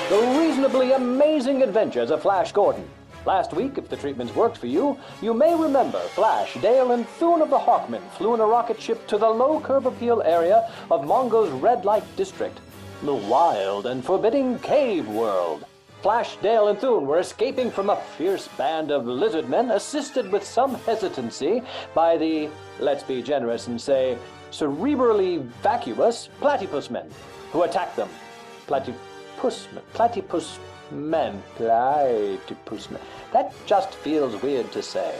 The reasonably amazing adventures of Flash Gordon. Last week, if the treatments worked for you, you may remember Flash, Dale, and Thune of the Hawkmen flew in a rocket ship to the low curb appeal area of Mongo's red light district, the wild and forbidding cave world. Flash, Dale, and Thune were escaping from a fierce band of lizard men, assisted with some hesitancy by the, let's be generous and say, cerebrally vacuous platypus men, who attacked them. Platypus men. That just feels weird to say.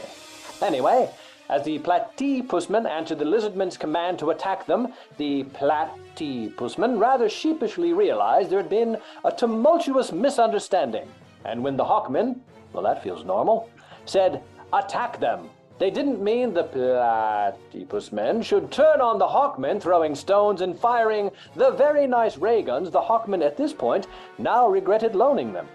Anyway, as the platypusmen answered the lizardmen's command to attack them, the platypusmen rather sheepishly realized there had been a tumultuous misunderstanding. And when the Hawkmen, well, that feels normal, said, attack them, they didn't mean the platypusmen should turn on the Hawkmen, throwing stones and firing the very nice ray guns the Hawkmen at this point now regretted loaning them.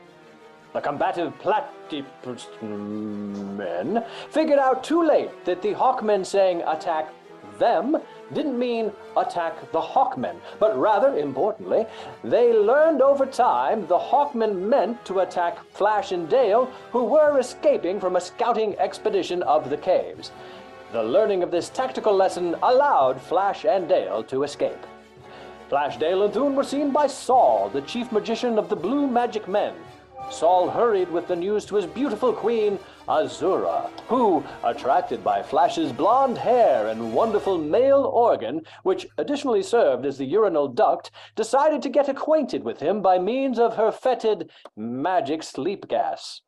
The combative platypus men figured out too late that the Hawkmen saying attack them didn't mean attack the Hawkmen, but rather, importantly, they learned over time the Hawkmen meant to attack Flash and Dale, who were escaping from a scouting expedition of the caves. The learning of this tactical lesson allowed Flash and Dale to escape. Flash, Dale, and Thune were seen by Saul, the chief magician of the Blue Magic Men. Saul hurried with the news to his beautiful Queen Azura, who, attracted by Flash's blonde hair and wonderful male organ, which additionally served as the urinal duct, decided to get acquainted with him by means of her fetid magic sleep gas.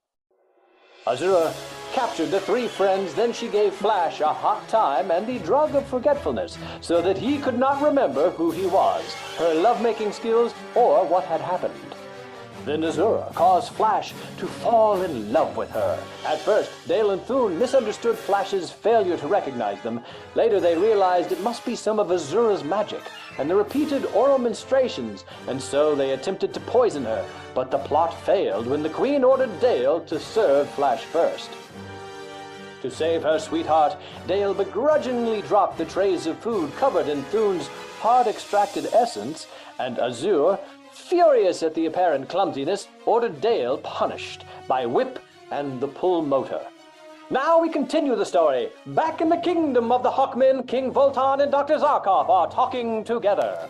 Azura captured the three friends, then she gave Flash a hot time and the drug of forgetfulness, so that he could not remember who he was, her lovemaking skills, or what had happened. Then Azura caused Flash to fall in love with her. At first, Dale and Thune misunderstood Flash's failure to recognize them. Later, they realized it must be some of Azura's magic and the repeated oral menstruations, and so they attempted to poison her. But the plot failed when the Queen ordered Dale to serve Flash first. To save her sweetheart, Dale begrudgingly dropped the trays of food covered in Thune's hard-extracted essence, and Azura, furious at the apparent clumsiness, ordered Dale punished by whip and the pull motor. Now we continue the story. Back in the kingdom of the Hawkmen, King Vultan and Dr. Zarkov are talking together.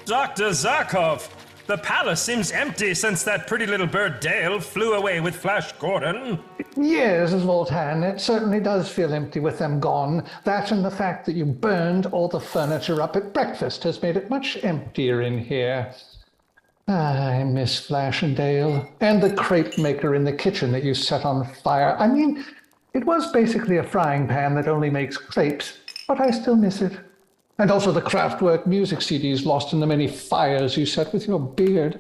Dr. Zarkov, the palace seems empty since that pretty little bird Dale flew away with Flash Gordon. Yes, Vultan, it certainly does feel empty with them gone. That and the fact that you burned all the furniture up at breakfast has made it much emptier in here. I miss Flash and Dale, and the crepe maker in the kitchen that you set on fire. I mean, it was basically a frying pan that only makes crepes, but I still miss it. And also the Kraftwerk music CDs lost in the many fires you set with your beard.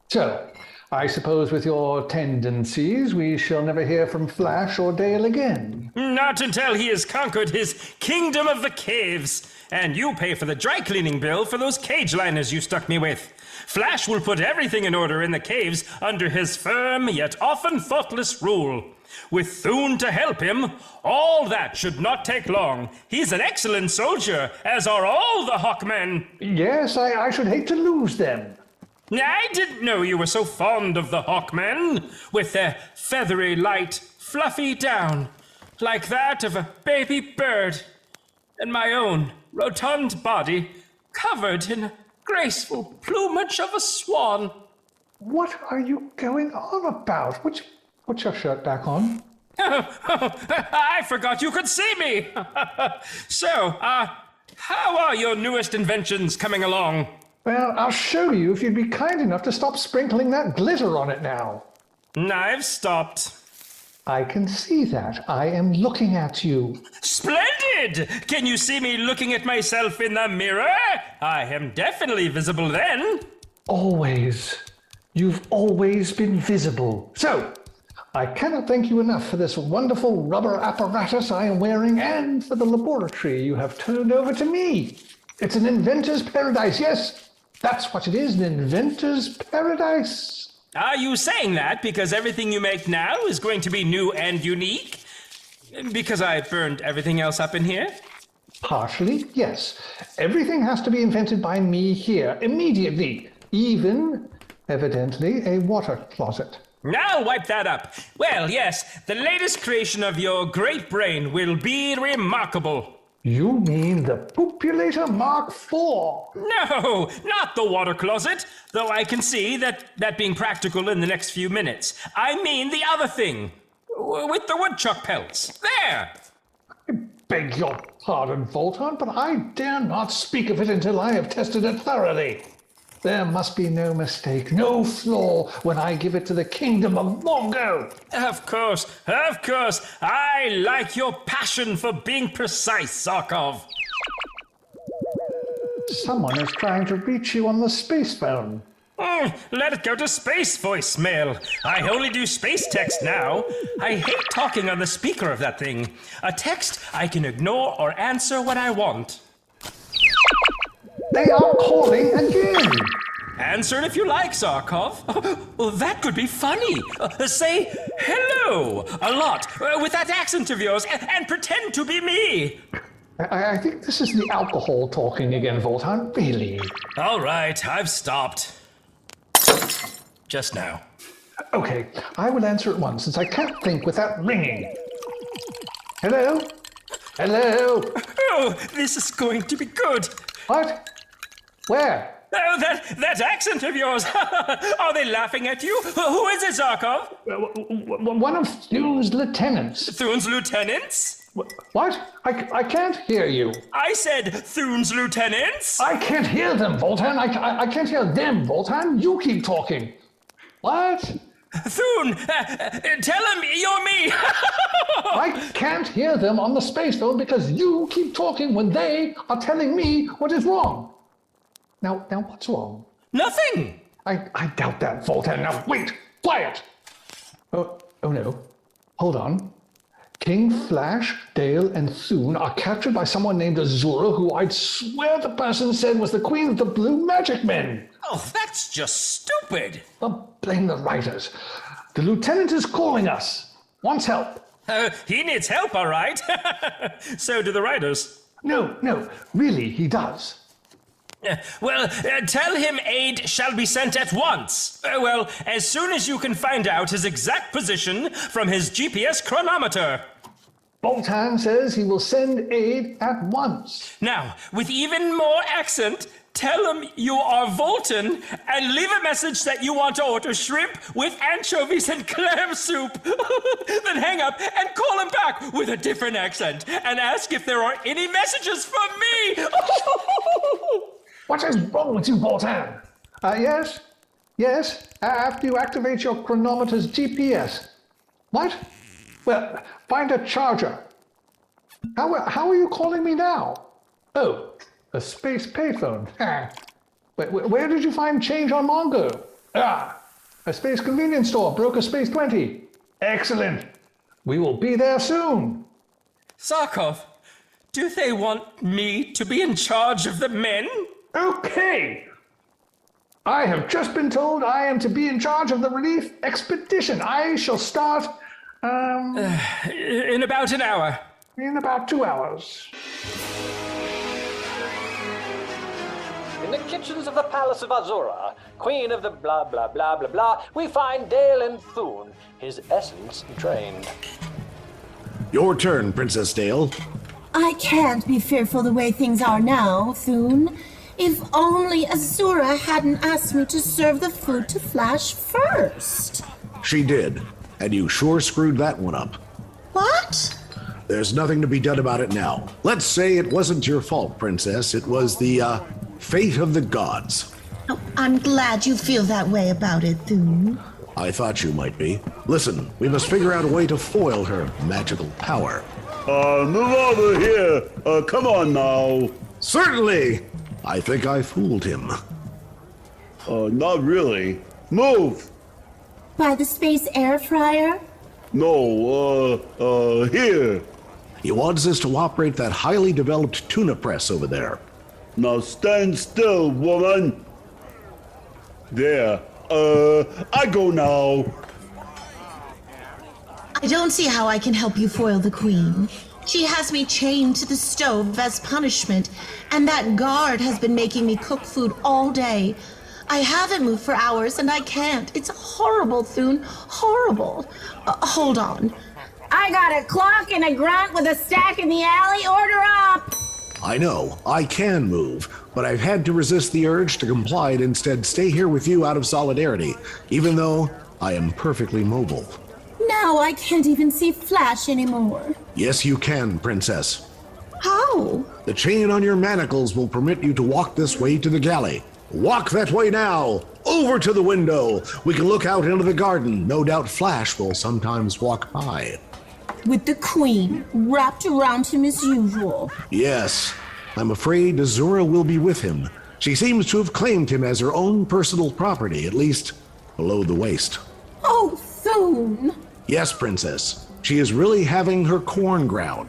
So, I suppose with your tendencies, we shall never hear from Flash or Dale again. Not until he has conquered his kingdom of the caves. And you pay for the dry cleaning bill for those cage liners you stuck me with. Flash will put everything in order in the caves under his firm yet often thoughtless rule. With Thune to help him, all that should not take long. He's an excellent soldier, as are all the Hawkmen. Yes, I should hate to lose them. I didn't know you were so fond of the Hawkmen, with their feathery, light, fluffy down, like that of a baby bird, and my own rotund body covered in a graceful plumage of a swan. What are you going on about? Put your shirt back on. I forgot you could see me. So, how are your newest inventions coming along? Well, I'll show you if you'd be kind enough to stop sprinkling that glitter on it now. I've stopped. I can see that. I am looking at you. Splendid! Can you see me looking at myself in the mirror? I am definitely visible then. Always. You've always been visible. So, I cannot thank you enough for this wonderful rubber apparatus I am wearing and for the laboratory you have turned over to me. It's an inventor's paradise, yes. That's what it is, an inventor's paradise. Are you saying that because everything you make now is going to be new and unique? Because I burned everything else up in here? Partially, yes. Everything has to be invented by me here, immediately. Even, evidently, a water closet. Now wipe that up. Well, yes, the latest creation of your great brain will be remarkable. You mean the Poopulator Mark IV? No, not the water closet, though I can see that being practical in the next few minutes. I mean the other thing, with the woodchuck pelts. There! I beg your pardon, Vultan, but I dare not speak of it until I have tested it thoroughly. There must be no mistake, no flaw when I give it to the kingdom of Mongo. Of course. I like your passion for being precise, Zarkov. Someone is trying to reach you on the space phone. Let it go to space voicemail. I only do space text now. I hate talking on the speaker of that thing. A text I can ignore or answer when I want. They are calling again. Answer it if you like, Zarkov. Well, that could be funny. Say hello a lot with that accent of yours and pretend to be me. I think this is the alcohol talking again, Vultan. Really? All right, I've stopped. Just now. Okay, I will answer at once since I can't think without ringing. Hello? Hello? Oh, this is going to be good. What? Where? Oh, that accent of yours. Are they laughing at you? Who is it, Zarkov? One of Thune's lieutenants. Thune's lieutenants? What? I can't hear you. I said Thune's lieutenants. I can't hear them, Vultan. I can't hear them, Vultan. You keep talking. What? Thune, tell him you're me. I can't hear them on the space phone because you keep talking when they are telling me what is wrong. Now what's wrong? Nothing. I doubt that, Vultan. Now wait, quiet. Oh no. Hold on. King Flash, Dale, and Thune are captured by someone named Azura, who I'd swear the person said was the queen of the Blue Magic Men. Oh, that's just stupid. Well, blame the writers. The lieutenant is calling us. Wants help. He needs help, all right. So do the writers. No, really, he does. Well, tell him aid shall be sent at once. Well, as soon as you can find out his exact position from his GPS chronometer. Vultan says he will send aid at once. Now, with even more accent, tell him you are Vultan and leave a message that you want to order shrimp with anchovies and clam soup. Then hang up and call him back with a different accent and ask if there are any messages from me. What is wrong with you, Vultan? Yes. After you activate your chronometer's GPS. What? Well, find a charger. How are you calling me now? Oh, a space payphone. Where did you find change on Mongo? A space convenience store broke a space 20. Excellent. We will be there soon. Zarkov, do they want me to be in charge of the men? Okay. I have just been told I am to be in charge of the relief expedition. I shall start, in about an hour. In about 2 hours. In the kitchens of the palace of Azura, queen of the blah blah blah blah blah, we find Dale and Thune, his essence drained. Your turn, Princess Dale. I can't be fearful the way things are now, Thune. If only Azura hadn't asked me to serve the food to Flash first. She did, and you sure screwed that one up. What? There's nothing to be done about it now. Let's say it wasn't your fault, Princess. It was the, fate of the gods. Oh, I'm glad you feel that way about it, Thune. I thought you might be. Listen, we must figure out a way to foil her magical power. Move over here. Come on now. Certainly! I think I fooled him. Not really. Move! By the space air fryer? No, here. He wants us to operate that highly developed tuna press over there. Now stand still, woman. There. I go now. I don't see how I can help you foil the Queen. She has me chained to the stove as punishment, and that guard has been making me cook food all day. I haven't moved for hours, and I can't. It's horrible, Thune. Horrible. Hold on. I got a clock and a grunt with a stack in the alley. Order up! I know, I can move, but I've had to resist the urge to comply and instead stay here with you out of solidarity, even though I am perfectly mobile. Now I can't even see Flash anymore. Yes, you can, Princess. How? The chain on your manacles will permit you to walk this way to the galley. Walk that way now! Over to the window! We can look out into the garden. No doubt Flash will sometimes walk by. With the Queen wrapped around him as usual. Yes, I'm afraid Azura will be with him. She seems to have claimed him as her own personal property, at least below the waist. Oh, Thune! Yes, Princess. She is really having her corn ground.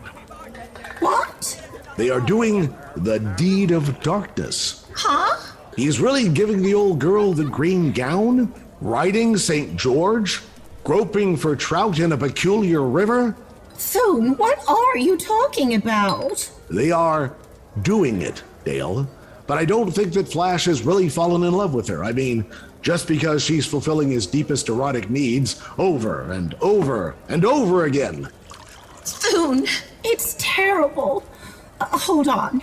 What? They are doing the deed of darkness. Huh? He's really giving the old girl the green gown, riding St. George, groping for trout in a peculiar river. Thune, what are you talking about? They are doing it, Dale. But I don't think that Flash has really fallen in love with her. I mean, just because she's fulfilling his deepest erotic needs over and over and over again. Thune, it's terrible. Hold on.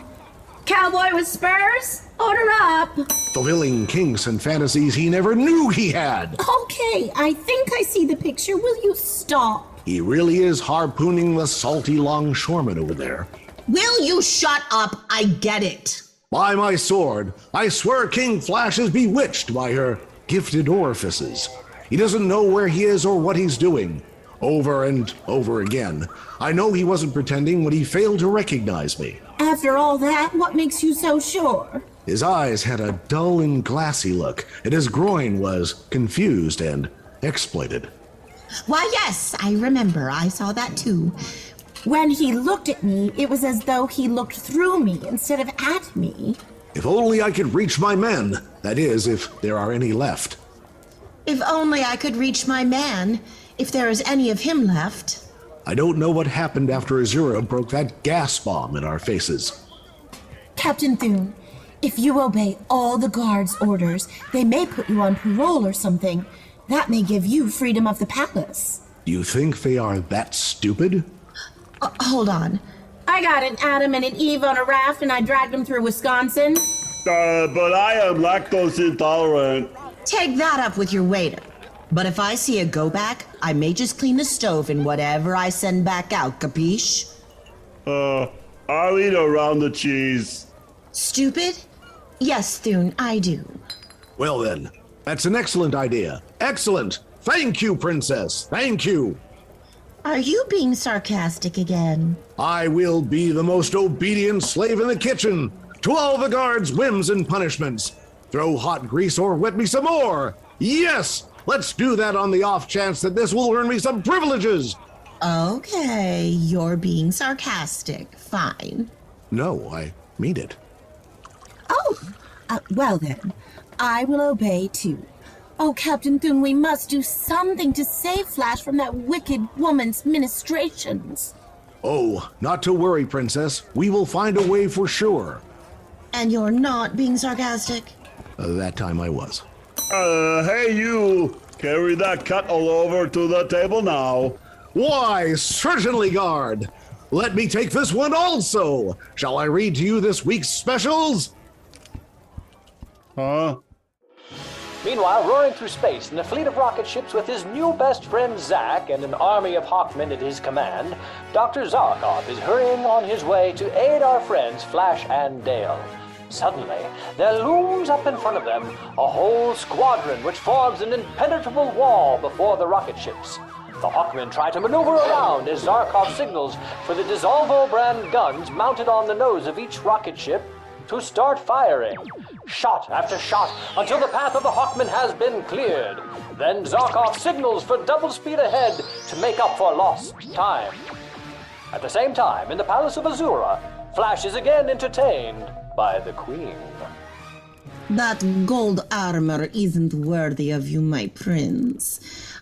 Cowboy with spurs? Order up! Fulfilling kinks and fantasies he never knew he had. Okay, I think I see the picture. Will you stop? He really is harpooning the salty longshoreman over there. Will you shut up? I get it. By my sword, I swear King Flash is bewitched by her gifted orifices. He doesn't know where he is or what he's doing. Over and over again. I know he wasn't pretending when he failed to recognize me. After all that, what makes you so sure? His eyes had a dull and glassy look, and his groin was confused and exploited. Why, yes, I remember. I saw that too. When he looked at me, it was as though he looked through me instead of at me. If only I could reach my men. That is, if there are any left. If only I could reach my man, if there is any of him left. I don't know what happened after Azura broke that gas bomb in our faces. Captain Thune, if you obey all the guards' orders, they may put you on parole or something. That may give you freedom of the palace. You think they are that stupid? Hold on. I got an Adam and an Eve on a raft and I dragged them through Wisconsin. But I am lactose intolerant. Take that up with your waiter. But if I see a go-back, I may just clean the stove in whatever I send back out, capiche? I'll eat around the cheese. Stupid? Yes, Thune, I do. Well then, that's an excellent idea. Excellent! Thank you, Princess! Thank you! Are you being sarcastic again? I will be the most obedient slave in the kitchen. To all the guards' whims and punishments. Throw hot grease or wet me some more. Yes! Let's do that on the off chance that this will earn me some privileges. Okay, you're being sarcastic. Fine. No, I mean it. Oh, well then, I will obey too. Oh, Captain Thune, we must do something to save Flash from that wicked woman's ministrations. Oh, not to worry, Princess. We will find a way for sure. And you're not being sarcastic? That time I was. Hey you! Carry that kettle over to the table now. Why, certainly, guard. Let me take this one also. Shall I read to you this week's specials? Huh? Meanwhile, roaring through space in a fleet of rocket ships with his new best friend Zack and an army of Hawkmen at his command, Dr. Zarkov is hurrying on his way to aid our friends Flash and Dale. Suddenly, there looms up in front of them a whole squadron which forms an impenetrable wall before the rocket ships. The Hawkmen try to maneuver around as Zarkov signals for the Dissolvo brand guns mounted on the nose of each rocket ship to start firing. Shot after shot until the path of the Hawkmen has been cleared. Then Zarkov signals for double speed ahead to make up for lost time. At the same time, in the palace of Azura, Flash is again entertained by the Queen. That gold armor isn't worthy of you, my prince.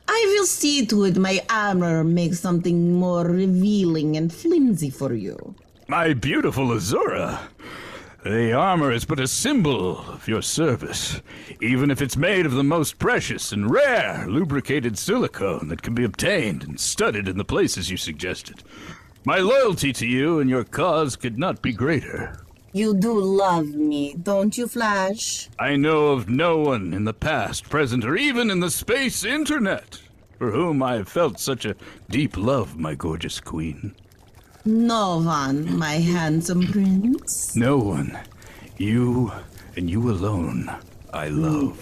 I will see to it my armor makes something more revealing and flimsy for you. My beautiful Azura, the armor is but a symbol of your service, even if it's made of the most precious and rare lubricated silicone that can be obtained and studded in the places you suggested. My loyalty to you and your cause could not be greater. You do love me, don't you, Flash? I know of no one in the past, present, or even in the space internet for whom I have felt such a deep love, my gorgeous queen. No one, my handsome prince. No one. You, and you alone, I love.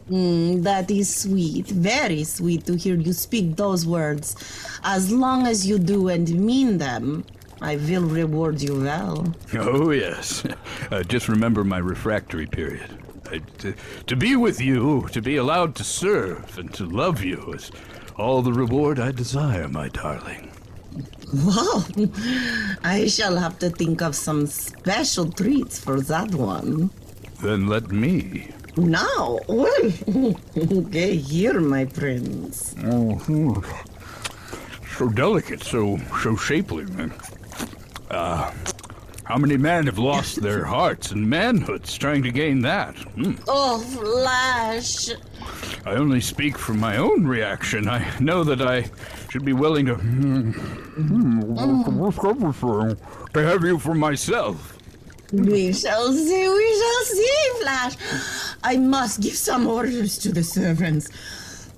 That is sweet, very sweet to hear you speak those words. As long as you do and mean them, I will reward you well. Oh, yes. Just remember my refractory period. To be with you, to be allowed to serve, and to love you is all the reward I desire, my darling. Whoa! I shall have to think of some special treats for that one. Then let me. Now? Okay, here, my prince. Oh, so delicate, so shapely. How many men have lost their hearts and manhoods trying to gain that? Oh, Flash! I only speak from my own reaction. I know that I should be willing to have you for myself. We shall see, Flash. I must give some orders to the servants.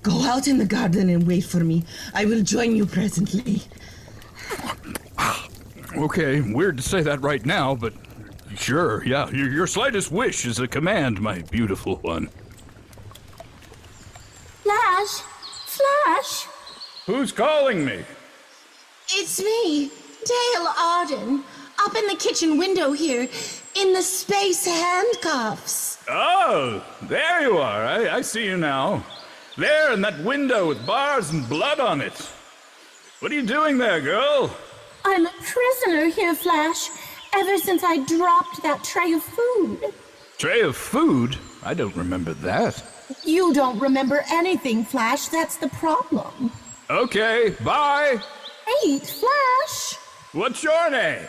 Go out in the garden and wait for me. I will join you presently. Okay, weird to say that right now, but sure, yeah. Your slightest wish is a command, my beautiful one. Flash! Flash! Who's calling me? It's me, Dale Arden, up in the kitchen window here, in the space handcuffs. Oh, there you are. I see you now. There in that window with bars and blood on it. What are you doing there, girl? I'm a prisoner here, Flash, ever since I dropped that tray of food. Tray of food? I don't remember that. You don't remember anything, Flash. That's the problem. Okay, bye. Wait, Flash! What's your name?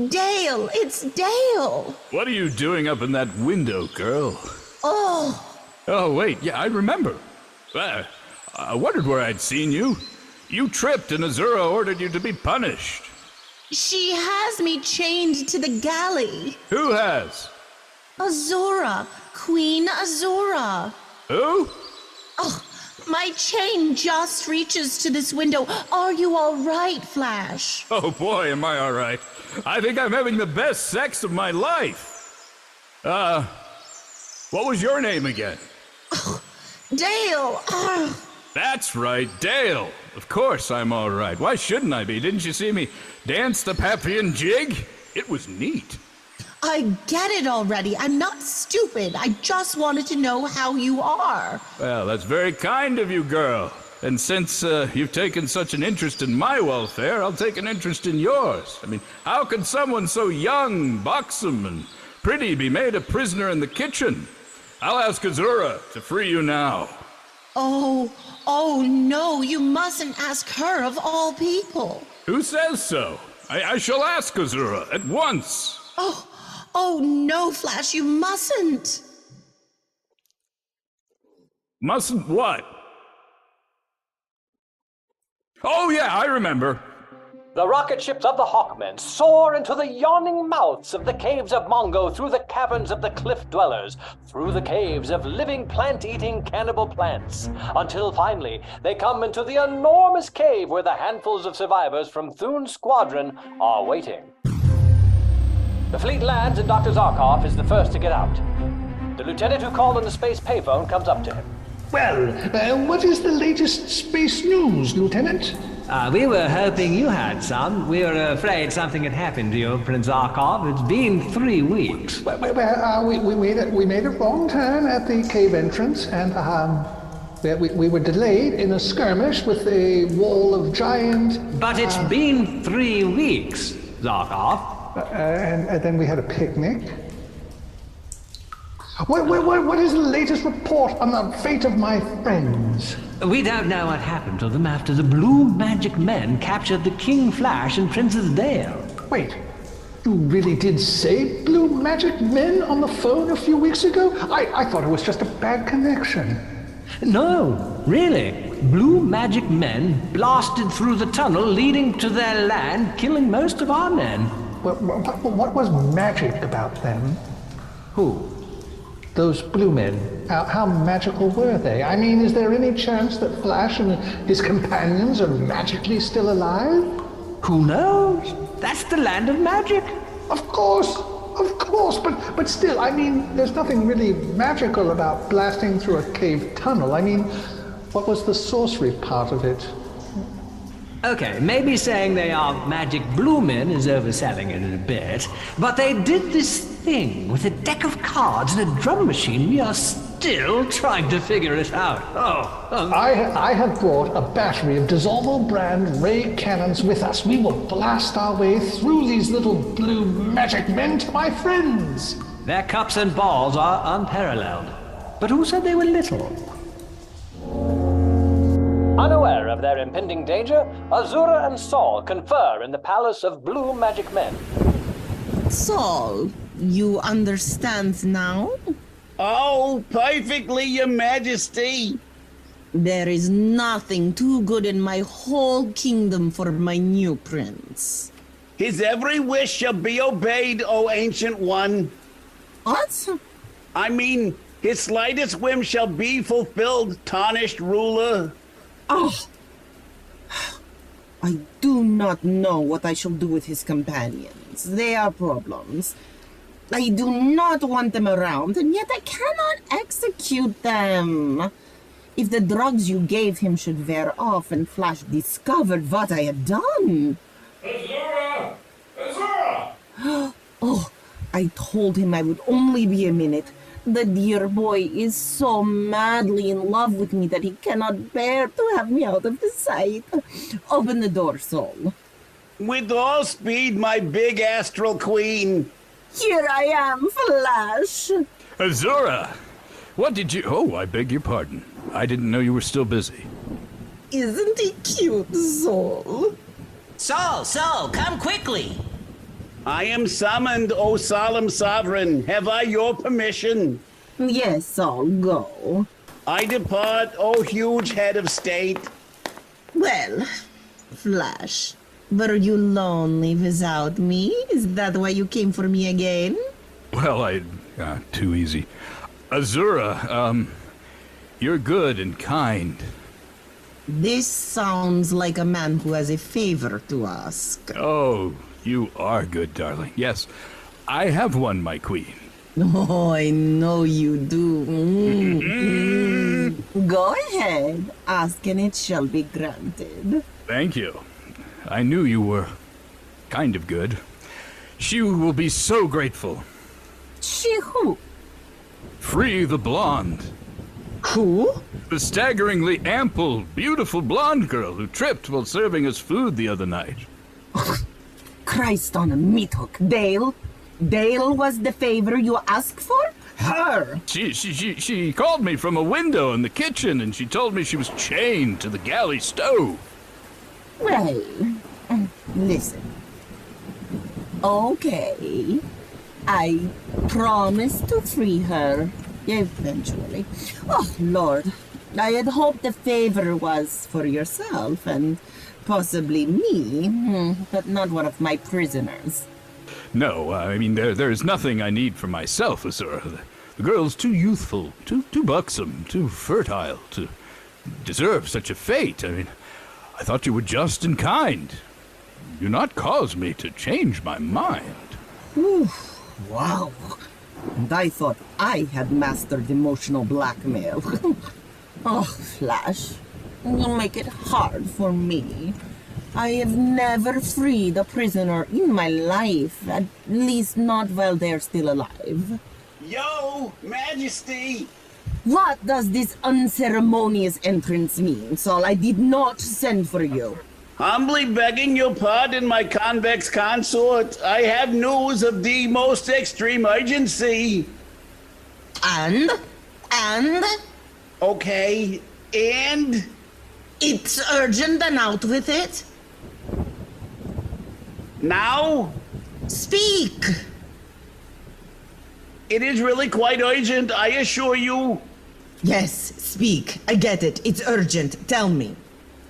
Dale, it's Dale. What are you doing up in that window, girl? Oh, Oh, wait, yeah, I remember. I wondered where I'd seen you. You tripped and Azura ordered you to be punished. she has me chained to the galley. Who has? Azura, Queen Azura. Who? Oh, my chain just reaches to this window. Are you all right, Flash? Oh boy, am I all right. I think I'm having the best sex of my life. What was your name again? Dale. That's right, Dale. Of course I'm all right. Why shouldn't I be? Didn't you see me dance the Papillon jig? It was neat. I get it already. I'm not stupid. I just wanted to know how you are. Well, that's very kind of you, girl. And since you've taken such an interest in my welfare, I'll take an interest in yours. I mean, how could someone so young, buxom, and pretty be made a prisoner in the kitchen? I'll ask Azura to free you now. Oh no, you mustn't ask her of all people. Who says so? I shall ask Azura at once. Oh no, Flash, you mustn't. Mustn't what? Oh yeah, I remember. The rocket ships of the Hawkmen soar into the yawning mouths of the caves of Mongo, through the caverns of the cliff dwellers, through the caves of living plant-eating cannibal plants, until finally they come into the enormous cave where the handfuls of survivors from Thune's squadron are waiting. The fleet lands and Dr. Zarkov is the first to get out. The lieutenant who called on the space payphone comes up to him. Well, what is the latest space news, Lieutenant? We were hoping you had some. We were afraid something had happened to you, Prince Zarkov. It's been 3 weeks. We made a wrong turn at the cave entrance, and we were delayed in a skirmish with a wall of giant... But it's been 3 weeks, Zarkov. And then we had a picnic. What is the latest report on the fate of my friends? We don't know what happened to them after the blue magic men captured the King Flash and Princess Dale. Wait, you really did say blue magic men on the phone a few weeks ago? I thought it was just a bad connection. No, really. Blue magic men blasted through the tunnel leading to their land, killing most of our men. What was magic about them? Who? Those blue men. How magical were they? I mean, is there any chance that Flash and his companions are magically still alive? Who knows? That's the land of magic. Of course, but still, I mean, there's nothing really magical about blasting through a cave tunnel. I mean, what was the sorcery part of it? Okay, maybe saying they are magic blue men is overselling it a bit, but they did this thing with a deck of cards and a drum machine. We are still trying to figure it out. I have brought a battery of Dissolval brand ray cannons with us. We will blast our way through these little blue magic men to my friends. Their cups and balls are unparalleled. But who said they were little? Unaware of their impending danger, Azura and Saul confer in the palace of blue magic men. Saul, you understand now? Oh, perfectly, Your Majesty. There is nothing too good in my whole kingdom for my new prince. His every wish shall be obeyed, O Ancient One. What? I mean, his slightest whim shall be fulfilled, tarnished ruler. Oh, I do not know what I shall do with his companions. They are problems. I do not want them around, and yet I cannot execute them. If the drugs you gave him should wear off and Flash discovered what I had done. Azura! Azura! Oh, I told him I would only be a minute. The dear boy is so madly in love with me that he cannot bear to have me out of his sight. Open the door, Saul. With all speed, my big astral queen. Here I am, Flash. Azura! What did you... Oh, I beg your pardon. I didn't know you were still busy. Isn't he cute, Saul? Saul, come quickly. I am summoned, O solemn sovereign. Have I your permission? Yes, Saul, go. I depart, O huge head of state. Well, Flash, were you lonely without me? Is that why you came for me again? Well, too easy. Azura, you're good and kind. This sounds like a man who has a favor to ask. Oh, you are good, darling. Yes, I have one, my queen. Oh, I know you do. Go ahead, ask and it shall be granted. Thank you. I knew you were kind of good. She will be so grateful. She who? Free the blonde. Who? The staggeringly ample, beautiful blonde girl who tripped while serving us food the other night. Christ on a meat hook. Dale? Dale was the favor you asked for? Her! She called me from a window in the kitchen and she told me she was chained to the galley stove. Well, listen. Okay. I promise to free her. Eventually. Oh, Lord. I had hoped the favor was for yourself and possibly me, but not one of my prisoners. No, I mean, there's nothing I need for myself, Azura. The girl's too youthful, too buxom, too fertile to deserve such a fate. I mean, I thought you were just and kind. Do not cause me to change my mind. Ooh, wow. And I thought I had mastered emotional blackmail. Oh, Flash, you make it hard for me. I have never freed a prisoner in my life, at least not while they're still alive. Yo, Majesty! What does this unceremonious entrance mean, Saul? I did not send for you. Humbly begging your pardon, my convex consort. I have news of the most extreme urgency. And? Okay, and? It's urgent and out with it. Now? Speak! It is really quite urgent, I assure you. Yes, speak. I get it. It's urgent. Tell me.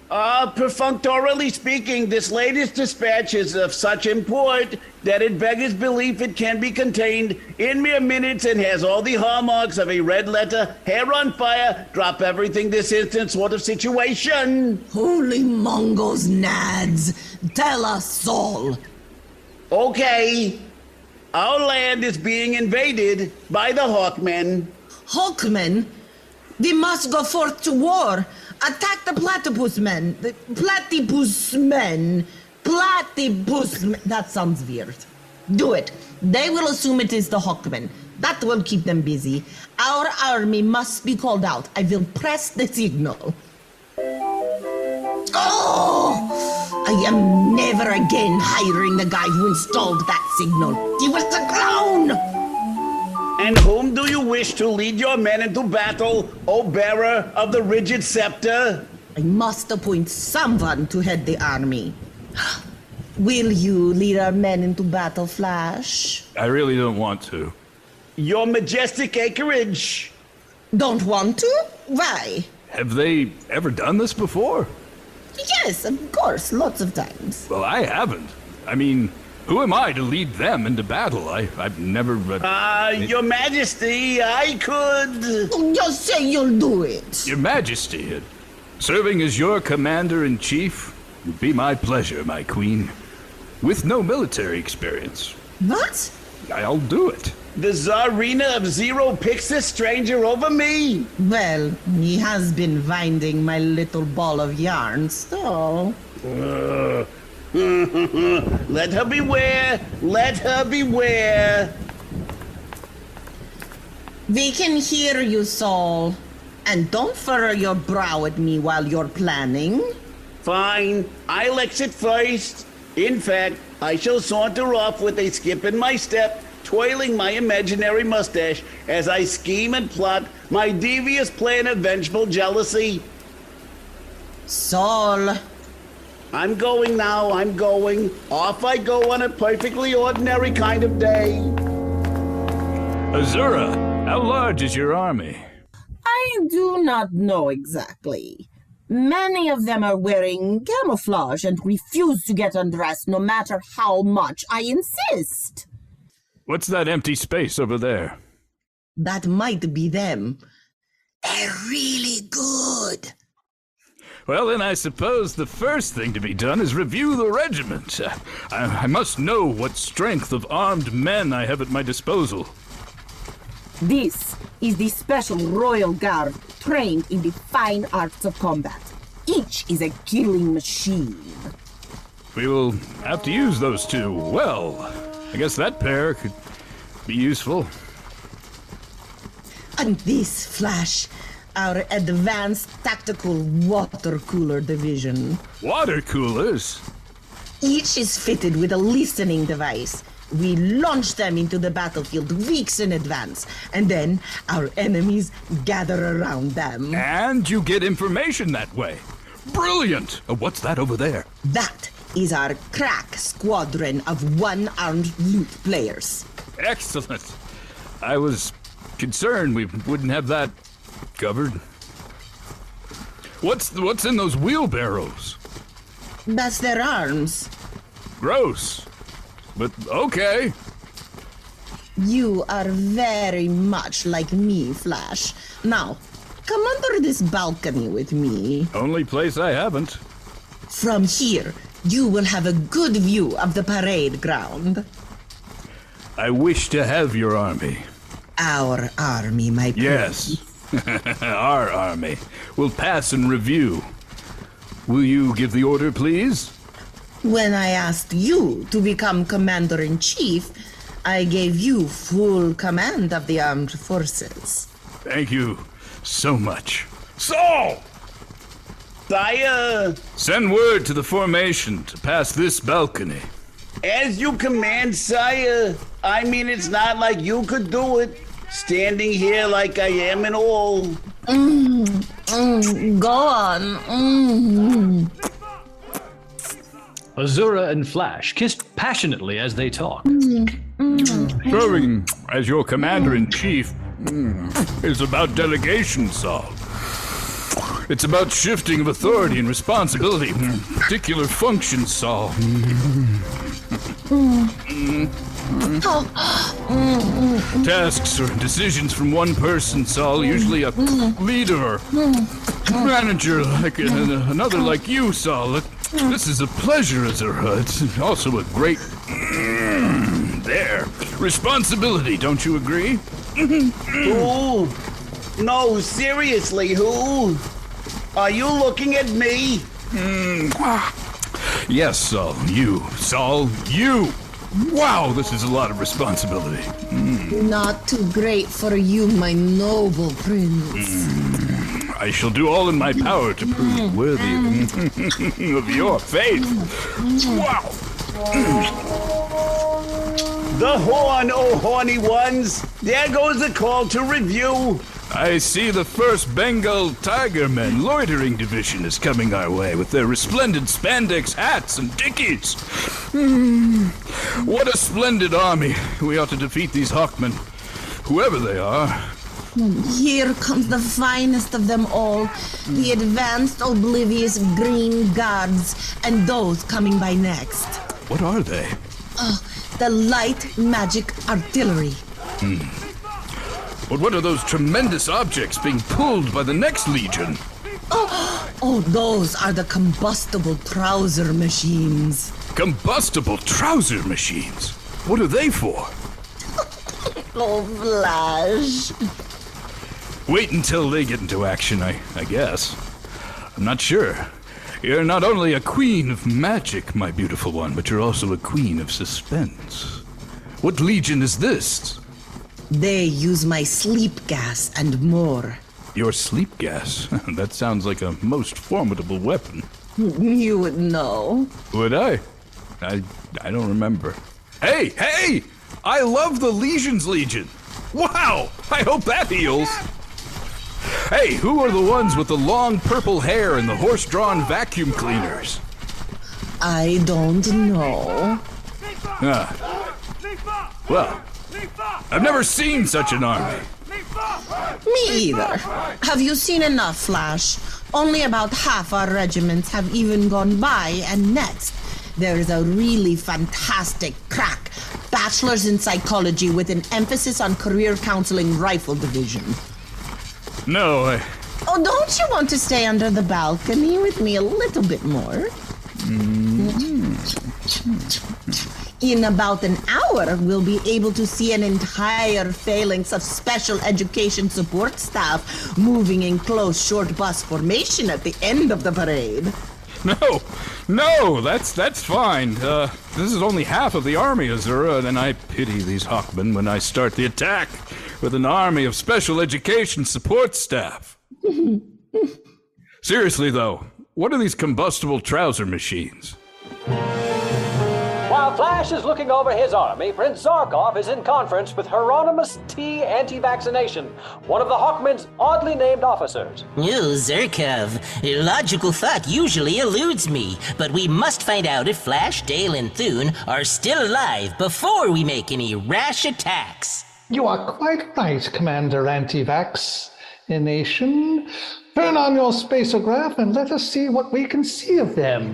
Perfunctorily speaking, this latest dispatch is of such import that it beggars belief it can be contained in mere minutes and has all the hallmarks of a red letter, hair on fire, drop everything this instant sort of situation. Holy Mongos nads. Tell us, Saul. Okay. Our land is being invaded by the Hawkmen. Hawkmen? We must go forth to war. Attack the platypus men. The platypus men. That sounds weird. Do it. They will assume it is the Hawkmen. That will keep them busy. Our army must be called out. I will press the signal. Oh! I am never again hiring the guy who installed that signal. He was a clown! And whom do you wish to lead your men into battle, O bearer of the rigid scepter? I must appoint someone to head the army. Will you lead our men into battle, Flash? I really don't want to. Your majestic acreage. Don't want to? Why? Have they ever done this before? Yes, of course, lots of times. Well, I haven't. I mean, who am I to lead them into battle? I've never... Your Majesty, I could... Just say you'll do it. Your Majesty, serving as your commander-in-chief would be my pleasure, my queen. With no military experience. What? I'll do it. The Tsarina of Zero picks this stranger over me? Well, he has been winding my little ball of yarn, so... Let her beware! Let her beware! We can hear you, Saul. And don't furrow your brow at me while you're planning. Fine. I'll exit first. In fact, I shall saunter off with a skip in my step, twirling my imaginary mustache as I scheme and plot my devious plan of vengeful jealousy. Saul. I'm going now, I'm going. Off I go on a perfectly ordinary kind of day. Azura, how large is your army? I do not know exactly. Many of them are wearing camouflage and refuse to get undressed no matter how much I insist. What's that empty space over there? That might be them. They're really good. Well, then I suppose the first thing to be done is review the regiment. I must know what strength of armed men I have at my disposal. This is the Special Royal Guard trained in the fine arts of combat. Each is a killing machine. We will have to use those two. Well, I guess that pair could be useful. And this, Flash, our advanced tactical water cooler division. Water coolers? Each is fitted with a listening device. We launch them into the battlefield weeks in advance, and then our enemies gather around them. And you get information that way. Brilliant! What's that over there? That is our crack squadron of one-armed loot players. Excellent. I was concerned we wouldn't have that covered. What's in those wheelbarrows? That's their arms. Gross. But okay. You are very much like me, Flash. Now, come under this balcony with me. Only place I haven't. From here, you will have a good view of the parade ground. I wish to have your army. Our army, my prince. Yes. Our army. We'll pass and review. Will you give the order, please? When I asked you to become Commander-in-Chief, I gave you full command of the armed forces. Thank you so much. Saul! Sire! Send word to the formation to pass this balcony. As you command, sire. I mean, it's not like you could do it. standing here like I am and all. Go on. Azura and Flash kissed passionately as they talked. Serving as your commander-in-chief is about delegation, Saul. It's about shifting of authority and responsibility, particular functions, Saul. Tasks or decisions from one person, Saul, usually a leader or manager like another like you, Saul. This is a pleasure, Azura. It's also a great responsibility, don't you agree? Who? No, seriously, who? Are you looking at me? Yes, Saul. You. Saul, you. Wow, this is a lot of responsibility. Not too great for you, my noble prince. I shall do all in my power to prove you worthy of your faith. Wow. The horn, oh horny ones. There goes the call to review. I see the 1st Bengal Tigermen Loitering Division is coming our way with their resplendent spandex hats and dickies. What a splendid army. We ought to defeat these Hawkmen, whoever they are. Here comes the finest of them all, the advanced oblivious green guards, and those coming by next. What are they? The light magic artillery. But what are those tremendous objects being pulled by the next legion? Oh, those are the combustible trouser machines. Combustible trouser machines? What are they for? Oh, Flash. Wait until they get into action, I guess. I'm not sure. You're not only a queen of magic, my beautiful one, but you're also a queen of suspense. What legion is this? They use my sleep gas and more. Your sleep gas? That sounds like a most formidable weapon. You would know. Would I? I don't remember. Hey! I love the Legion's Legion! Wow! I hope that heals! Hey, who are the ones with the long purple hair and the horse-drawn vacuum cleaners? I don't know. Well, I've never seen such an army. Me either. Have you seen enough, Flash? Only about half our regiments have even gone by, and next, there is a really fantastic crack bachelor's in psychology with an emphasis on career counseling rifle division. No, Oh, don't you want to stay under the balcony with me a little bit more? In about an hour, we'll be able to see an entire phalanx of special education support staff moving in close short bus formation at the end of the parade. No, that's fine. This is only half of the army, Azura, and I pity these Hawkmen when I start the attack with an army of special education support staff. Seriously, though, what are these combustible trouser machines? While Flash is looking over his army, Prince Zarkov is in conference with Hieronymus T. Anti-Vaccination, one of the Hawkmen's oddly named officers. Oh, Zarkov. Logical thought usually eludes me, but we must find out if Flash, Dale, and Thune are still alive before we make any rash attacks. You are quite right, Commander Anti-Vaccination. Turn on your spacograph and let us see what we can see of them.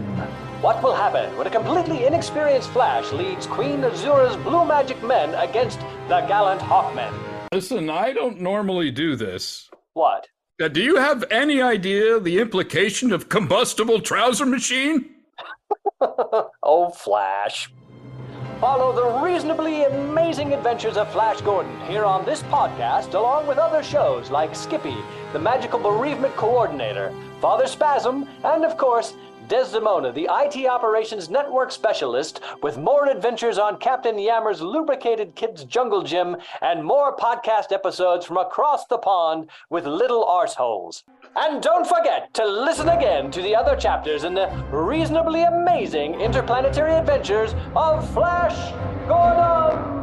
What will happen when a completely inexperienced Flash leads Queen Azura's blue magic men against the gallant Hawkmen? Listen, I don't normally do this. What? Do you have any idea the implication of combustible trouser machine? Oh, Flash. Follow the reasonably amazing adventures of Flash Gordon here on this podcast, along with other shows like Skippy, the Magical Bereavement Coordinator, Father Spasm, and of course, Desdemona, the IT Operations Network Specialist, with more adventures on Captain Yammer's Lubricated Kids Jungle Gym and more podcast episodes from across the pond with little arseholes. And don't forget to listen again to the other chapters in the reasonably amazing interplanetary adventures of Flash Gordon!